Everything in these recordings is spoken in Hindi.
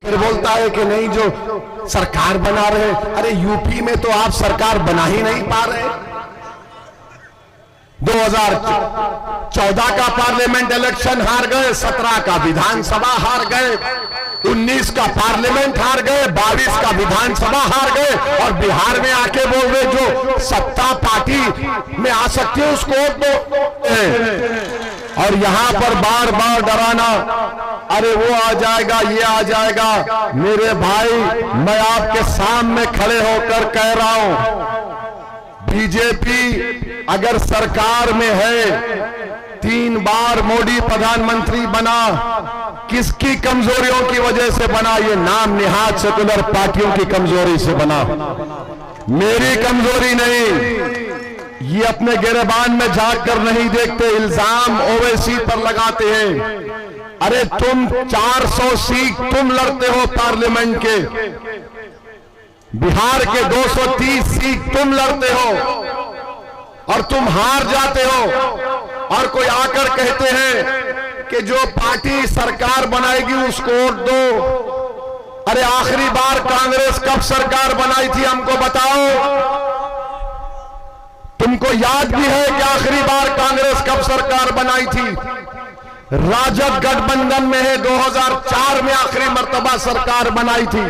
फिर बोलता है कि नहीं जो सरकार बना रहे। अरे यूपी में तो आप सरकार बना ही नहीं पा रहे। 2014 का पार्लियामेंट इलेक्शन हार गए, 17 का विधानसभा हार गए, 19 का पार्लियामेंट हार गए, 22 का विधानसभा हार गए और बिहार में आके बोल रहे जो सत्ता पार्टी में आ सकती है उसको वोट दो। और यहां पर बार बार डराना, अरे वो आ जाएगा, ये आ जाएगा। मेरे भाई, मैं आपके सामने खड़े होकर कह रहा हूं, बीजेपी अगर सरकार में है, 3 बार मोदी प्रधानमंत्री बना, किसकी कमजोरियों की वजह से बना? ये नाम निहाद सेकुलर पार्टियों की कमजोरी से बना, मेरी कमजोरी नहीं। ये अपने गिरबान में झांक कर नहीं देखते, इल्जाम ओवैसी पर लगाते हैं। अरे तुम 400 सीट तुम लड़ते हो पार्लियामेंट के, बिहार के 230 सीट तुम लड़ते हो और तुम हार जाते हो। और कोई आकर कहते हैं कि जो पार्टी सरकार बनाएगी उसको वोट दो। अरे आखिरी बार कांग्रेस कब सरकार बनाई थी हमको बताओ। तुमको याद भी है कि आखिरी बार कांग्रेस कब सरकार बनाई थी? राजद गठबंधन में है, 2004 में आखिरी मर्तबा सरकार बनाई थी,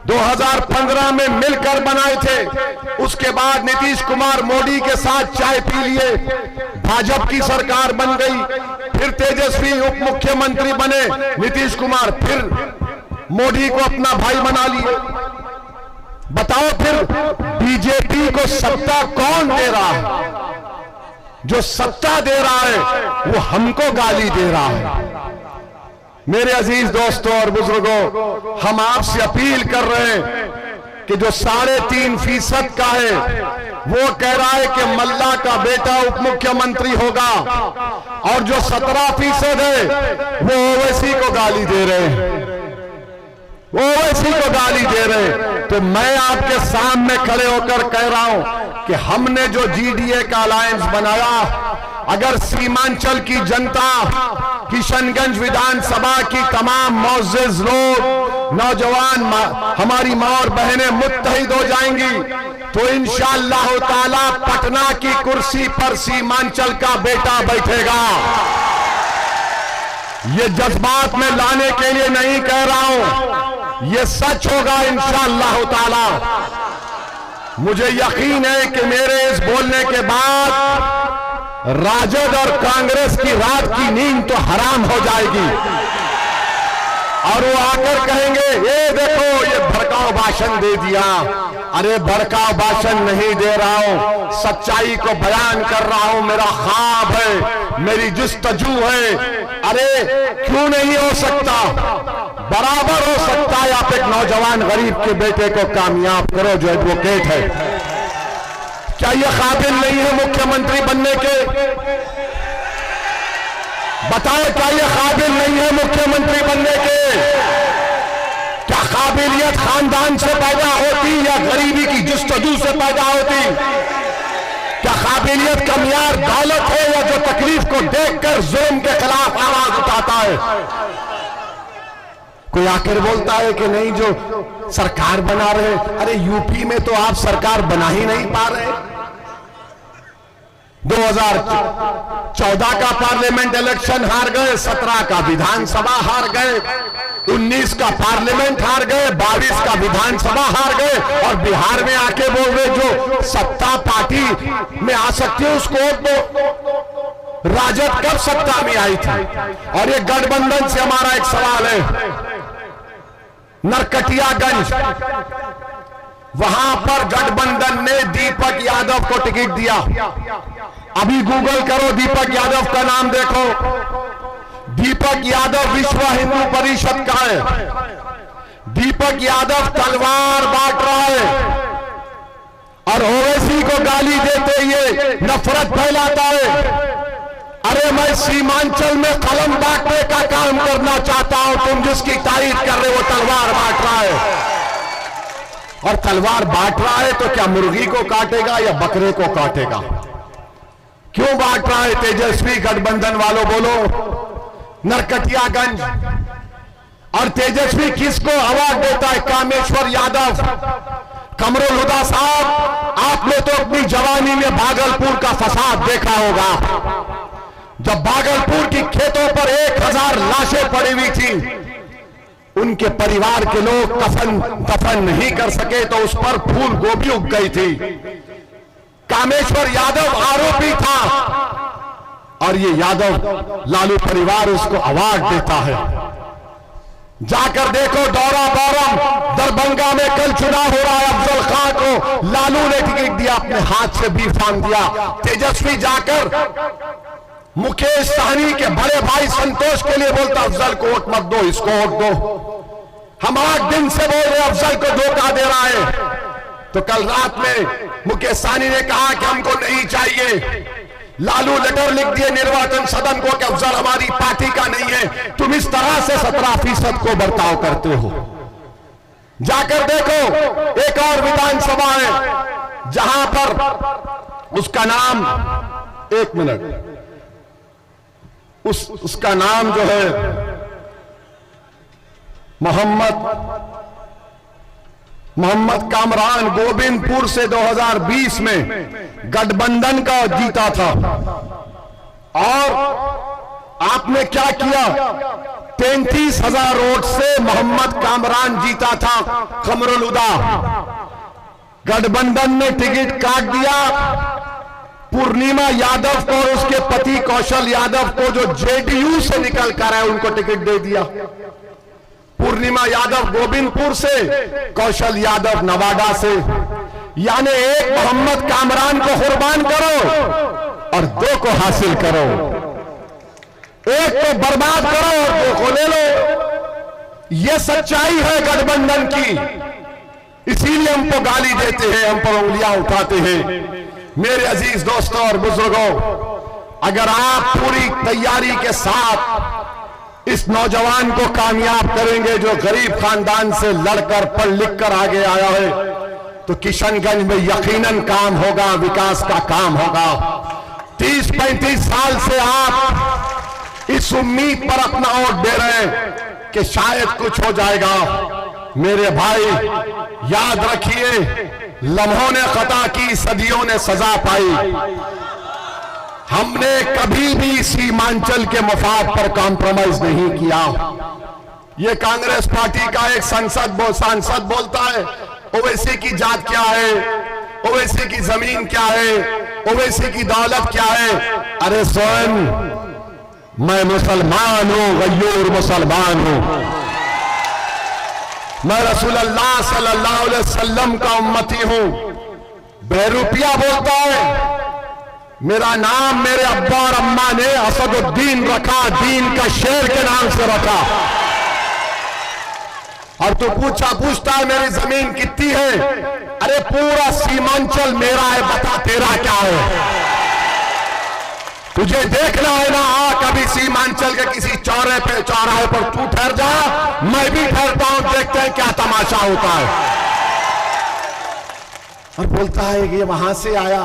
2015 में मिलकर बनाए थे। उसके बाद नीतीश कुमार मोदी के साथ चाय पी लिए, भाजपा की सरकार बन गई। फिर तेजस्वी उप मुख्यमंत्री बने, नीतीश कुमार फिर मोदी को अपना भाई बना लिए। बताओ फिर बीजेपी को सत्ता कौन दे रहा है? जो सत्ता दे रहा है वो हमको गाली दे रहा है। मेरे अजीज दोस्तों और बुजुर्गों, हम आपसे अपील कर रहे हैं कि जो 3.5% का है वो कह रहा है कि मल्ला का बेटा उप मुख्यमंत्री होगा, और जो 17% है वो ओवैसी को गाली दे रहे हैं, ओवैसी को गाली दे रहे। तो मैं आपके सामने खड़े होकर कह रहा हूं कि हमने जो जीडीए का अलायंस बनाया, अगर सीमांचल की जनता, किशनगंज विधानसभा की तमाम मुअज़्ज़िज़ लोग, नौजवान, हमारी मां और बहनें मुत्तहिद हो जाएंगी तो इंशाअल्लाह ताला पटना की कुर्सी पर सीमांचल का बेटा बैठेगा। ये जज्बात में लाने के लिए नहीं कह रहा हूं, ये सच होगा इंशाअल्लाह ताला। मुझे यकीन है कि मेरे इस बोलने के बाद राजद और कांग्रेस की रात की नींद तो हराम हो जाएगी और वो आकर कहेंगे ये देखो ये भड़काऊ भाषण दे दिया। अरे भड़काऊ भाषण नहीं दे रहा हूं, सच्चाई को बयान कर रहा हूं। मेरा ख्वाब है, मेरी जुस्तजू है। अरे क्यों नहीं हो सकता? बराबर हो सकता है। आप एक नौजवान गरीब के बेटे को कामयाब करो जो एडवोकेट है, क्या ये काबिल नहीं है मुख्यमंत्री बनने के? बताओ, क्या ये काबिल नहीं है मुख्यमंत्री बनने के? क्या काबिलियत खानदान से पैदा होती या गरीबी की जुस्तजू से पैदा होती? क्या काबिलियत का मियार दौलत है या जो तकलीफ को देखकर जुल्म के खिलाफ आवाज उठाता है? कोई आकर बोलता है कि नहीं जो सरकार बना रहे। अरे यूपी में तो आप सरकार बना ही नहीं पा रहे। 2014 का पार्लियामेंट इलेक्शन हार गए, 17 का विधानसभा हार गए, 19 का पार्लियामेंट हार गए, 22 का विधानसभा हार गए और बिहार में आके बोल रहे जो सत्ता पार्टी में आ सकती है उसको वोट दो। राजद कब सत्ता में आई थी? और ये गठबंधन से हमारा एक सवाल है, नरकटियागंज, वहां पर गठबंधन ने दीपक यादव को टिकट दिया। अभी गूगल करो, दीपक यादव का नाम देखो। दीपक यादव विश्व हिंदू परिषद का है। दीपक यादव तलवार बांट रहा है और ओवैसी को गाली देते हुए नफरत फैलाता है। अरे मैं सीमांचल में कलम बांटने का काम करना चाहता हूं, तुम जिसकी तारीफ कर रहे हो तलवार बांट रहा है। और तलवार बांट रहा है तो क्या मुर्गी को काटेगा या बकरे को काटेगा? क्यों बांट रहा है? तेजस्वी गठबंधन वालों बोलो। नरकटियागंज, और तेजस्वी किसको अवार्ड देता है? कामेश्वर यादव। कमरुल हुदा साहब, आपने तो अपनी जवानी में भागलपुर का फसाद देखा होगा, जब भागलपुर की खेतों पर 1000 लाशें पड़ी हुई थी, उनके परिवार के लोग कफन दफन नहीं कर सके तो उस पर फूल गोभी उग गई थी। कामेश्वर यादव आरोपी था और ये यादव लालू परिवार उसको अवार्ड देता है। जाकर देखो दौरा बौरम दरभंगा में कल चुनाव हो रहा है, अफजल खान को लालू ने टिकट दिया, अपने हाथ से भी फान दिया। तेजस्वी जाकर मुकेश सहनी के बड़े भाई संतोष के लिए बोलता अफजल को वोट मत दो, इसको वोट दो। हम 8 दिन से बोल रहे अफजल को धोखा दे रहा है। तो कल रात में मुकेश सहनी ने कहा कि हमको नहीं चाहिए। लालू लेटर लिख दिए निर्वाचन सदन को कि अफजल हमारी पार्टी का नहीं है। तुम इस तरह से 17% को बर्ताव करते हो। जाकर देखो एक और विधानसभा है जहां पर उसका नाम, एक मिनट, उसका नाम जो है मोहम्मद कामरान, गोविंदपुर से 2020 में गठबंधन का जीता था। और आपने क्या किया? 33,000 वोट से मोहम्मद कामरान जीता था। कमरुल हुदा गठबंधन ने टिकट काट दिया। पूर्णिमा यादव को और उसके पति कौशल यादव को, जो जेडीयू से निकल कर है, उनको टिकट दे दिया। पूर्णिमा यादव गोविंदपुर से, कौशल यादव नवादा से। यानी एक मोहम्मद कामरान को कुर्बान करो और 2 को हासिल करो, एक को बर्बाद करो और 2 को ले लो। यह सच्चाई है गठबंधन की। इसीलिए हमको गाली देते हैं, हम पर उंगलियां उठाते हैं। मेरे अजीज दोस्तों और बुजुर्गों, अगर आप पूरी तैयारी के साथ इस नौजवान को कामयाब करेंगे जो गरीब खानदान से लड़कर पढ़ लिख कर आगे आया है, तो किशनगंज में यकीनन काम होगा, विकास का काम होगा। 30-35 साल से आप इस उम्मीद पर अपना वोट दे रहे हैं कि शायद कुछ हो जाएगा। मेरे भाई याद रखिए, लम्हों ने खता की, सदियों ने सजा पाई। हमने कभी भी सीमांचल के मफाद पर कॉम्प्रोमाइज नहीं किया। ये कांग्रेस पार्टी का एक सांसद बोलता है ओवैसी की जात क्या है, ओवैसी की जमीन क्या है, ओवैसी की दौलत क्या है। अरे सोन, मैं मुसलमान हूं, गयूर मुसलमान हूं। मैं रसूलुल्लाह सल्लल्लाहु अलैहि वसल्लम का उम्मती हूं। बहरूपिया बोलता है मेरा नाम मेरे अब्बा और अम्मा ने असदुद्दीन रखा, दीन का शेर के नाम से रखा। और तू पूछता है मेरी जमीन कितनी है? अरे पूरा सीमांचल मेरा है, बता तेरा क्या है? तुझे देखना है ना, कभी सीमांचल के किसी चौराहे पर तू ठहर जा, मैं भी ठहरता हूं, देखते हैं क्या तमाशा होता है। और बोलता है कि ये वहां से आया।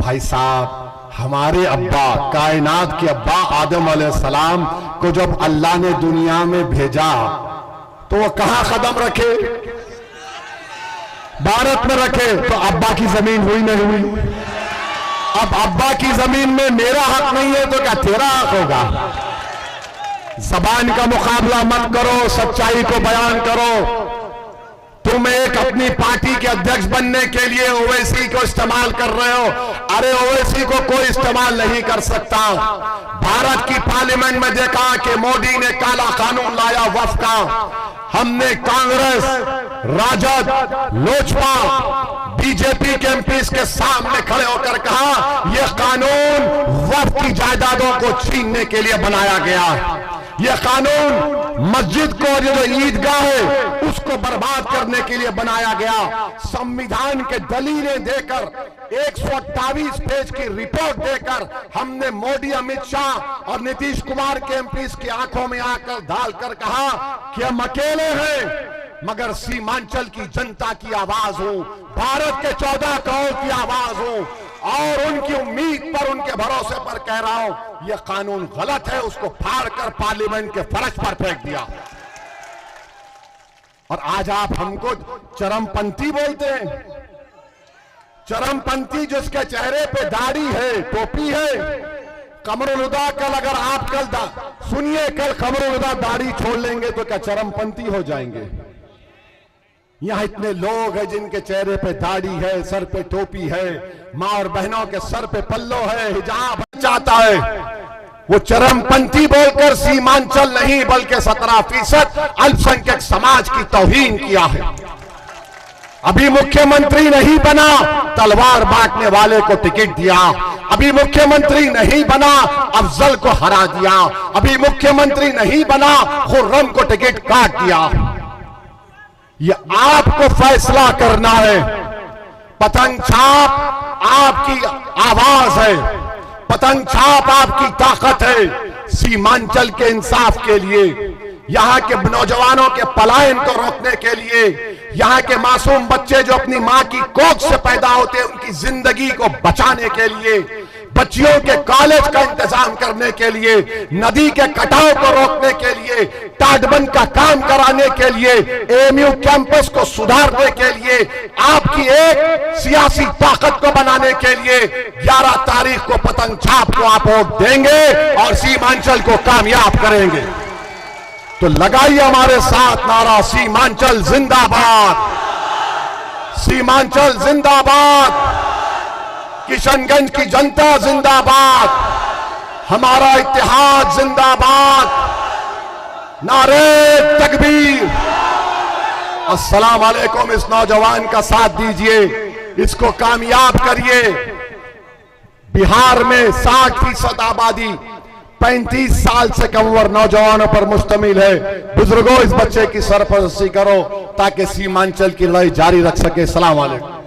भाई साहब, हमारे अब्बा, कायनात के अब्बा आदम अलैहिस्सलाम को जब अल्लाह ने दुनिया में भेजा तो वो कहां कदम रखे? भारत में रखे। तो अब्बा की जमीन हुई नहीं हुई? अब अब्बा की जमीन में मेरा हक नहीं है तो क्या तेरा हक होगा? जबान का मुकाबला मत करो, सच्चाई को बयान करो। तुम एक अपनी पार्टी के अध्यक्ष बनने के लिए ओवैसी को इस्तेमाल कर रहे हो। अरे ओवैसी को कोई इस्तेमाल नहीं कर सकता। भारत की पार्लियामेंट में देखा कि मोदी ने काला कानून लाया वक्फ का। हमने कांग्रेस, राजद, लोजपा, बीजेपी के एमपीज के सामने खड़े होकर कहा यह कानून वक्फ की जायदादों को छीनने के लिए बनाया गया। यह कानून मस्जिद को, जो ईदगाह है, उसको बर्बाद करने के लिए बनाया गया। संविधान के दलीलें देकर 128 पेज की रिपोर्ट देकर हमने मोदी, अमित शाह और नीतीश कुमार के एमपीज की आंखों में आकर डालकर कहा कि हम अकेले हैं मगर सीमांचल की जनता की आवाज हूं, भारत के 14 करोड़ की आवाज हूं और उनकी उम्मीद पर, उनके भरोसे पर कह रहा हूं यह कानून गलत है। उसको फाड़ कर पार्लियामेंट के फर्श पर फेंक दिया। और आज आप हमको चरमपंथी बोलते हैं। चरमपंथी जिसके चेहरे पे दाढ़ी है, टोपी है। कमरुल हुदा कल अगर आप सुनिए, कल कमरुल हुदा दाढ़ी छोड़ लेंगे तो क्या चरमपंथी हो जाएंगे? यहां इतने लोग हैं जिनके चेहरे पे दाढ़ी है, सर पे टोपी है, मां और बहनों के सर पे पल्लो है, हिजाब चाहता है। वो चरमपंथी बोलकर सीमांचल नहीं बल्कि 17% अल्पसंख्यक समाज की तौहीन किया है। अभी मुख्यमंत्री नहीं बना, तलवार बांटने वाले को टिकट दिया। अभी मुख्यमंत्री नहीं बना, अफजल को हरा दिया। अभी मुख्यमंत्री नहीं बना, खुर्रम को टिकट काट दिया। ये आपको फैसला करना है। पतंग छाप आपकी आवाज है, पतंग छाप आपकी ताकत है। सीमांचल के इंसाफ के लिए, यहां के नौजवानों के पलायन को रोकने के लिए, यहां के मासूम बच्चे जो अपनी मां की कोख से पैदा होते हैं उनकी जिंदगी को बचाने के लिए, बच्चियों के कॉलेज का इंतजाम करने के लिए, नदी के कटाव को रोकने के लिए, ताटबंद का काम कराने के लिए, एएमयू कैंपस को सुधारने के लिए, आपकी एक सियासी ताकत को बनाने के लिए 11 तारीख को पतंग छाप को आप वोट देंगे और सीमांचल को कामयाब करेंगे। तो लगाइए हमारे साथ नारा, सीमांचल जिंदाबाद, सीमांचल जिंदाबाद, किशनगंज की जनता जिंदाबाद, हमारा इत्तेहाद जिंदाबाद, नारे तकबीर। अस्सलाम वालेकुम। इस नौजवान का साथ दीजिए, इसको कामयाब करिए। बिहार में 60% आबादी 35 साल से कम उम्र नौजवानों पर मुश्तमिल है। बुजुर्गों, इस बच्चे की सरपरस्ती करो ताकि सीमांचल की लड़ाई जारी रख सके। सलाम वालेकुम।